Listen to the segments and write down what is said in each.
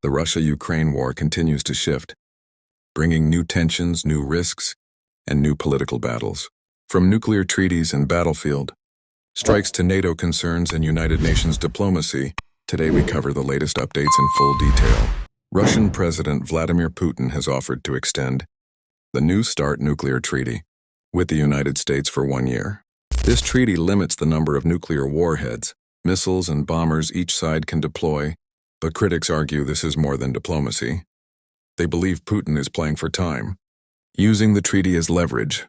The Russia-Ukraine war continues to shift, bringing new tensions, new risks, and new political battles. From nuclear treaties and battlefield strikes to NATO concerns and United Nations diplomacy, today we cover the latest updates in full detail. Russian President Vladimir Putin has offered to extend the New START nuclear treaty with the United States for 1 year. This treaty limits the number of nuclear warheads, missiles, and bombers each side can deploy, but critics argue this is more than diplomacy. They believe Putin is playing for time, using the treaty as leverage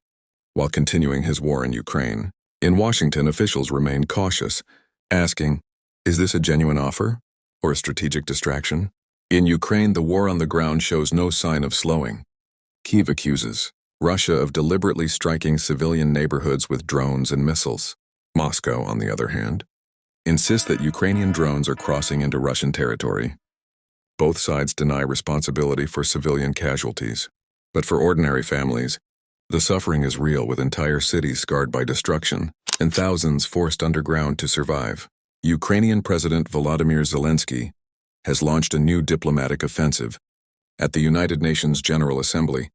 while continuing his war in Ukraine. In Washington, officials remain cautious, asking, is this a genuine offer or a strategic distraction? In Ukraine, the war on the ground shows no sign of slowing. Kyiv accuses Russia of deliberately striking civilian neighborhoods with drones and missiles. Moscow, on the other hand, insists that Ukrainian drones are crossing into Russian territory. Both sides deny responsibility for civilian casualties. But for ordinary families, the suffering is real, with entire cities scarred by destruction and thousands forced underground to survive. Ukrainian President Volodymyr Zelenskyy has launched a new diplomatic offensive. At the United Nations General Assembly,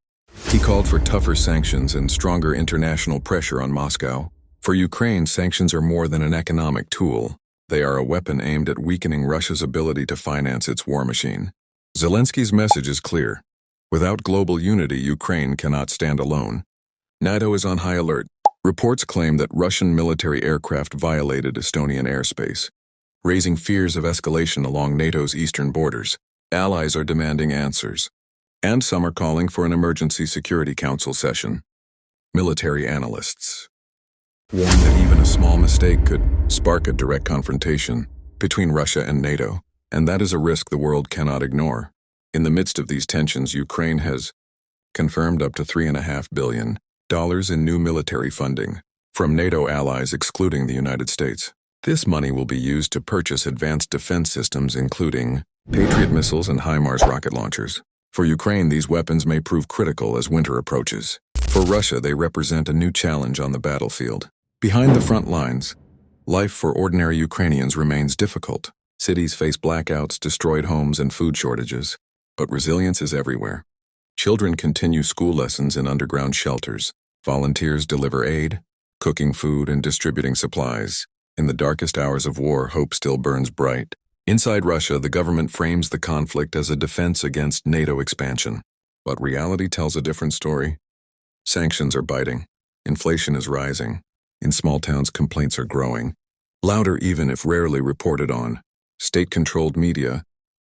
he called for tougher sanctions and stronger international pressure on Moscow. For Ukraine, sanctions are more than an economic tool. They are a weapon aimed at weakening Russia's ability to finance its war machine. Zelenskyy's message is clear. Without global unity, Ukraine cannot stand alone. NATO is on high alert. Reports claim that Russian military aircraft violated Estonian airspace, raising fears of escalation along NATO's eastern borders. Allies are demanding answers, and some are calling for an emergency Security Council session. Military analysts warn that even a small mistake could spark a direct confrontation between Russia and NATO, and that is a risk the world cannot ignore. In the midst of these tensions, Ukraine has confirmed up to $3.5 billion in new military funding from NATO allies excluding the United States. This money will be used to purchase advanced defense systems including Patriot missiles and HIMARS rocket launchers. For Ukraine, these weapons may prove critical as winter approaches. For Russia, they represent a new challenge on the battlefield. Behind the front lines, life for ordinary Ukrainians remains difficult. Cities face blackouts, destroyed homes, and food shortages. But resilience is everywhere. Children continue school lessons in underground shelters. Volunteers deliver aid, cooking food and distributing supplies. In the darkest hours of war, hope still burns bright. Inside Russia, the government frames the conflict as a defense against NATO expansion. But reality tells a different story. Sanctions are biting. Inflation is rising. In small towns, complaints are growing, louder even if rarely reported on. State-controlled media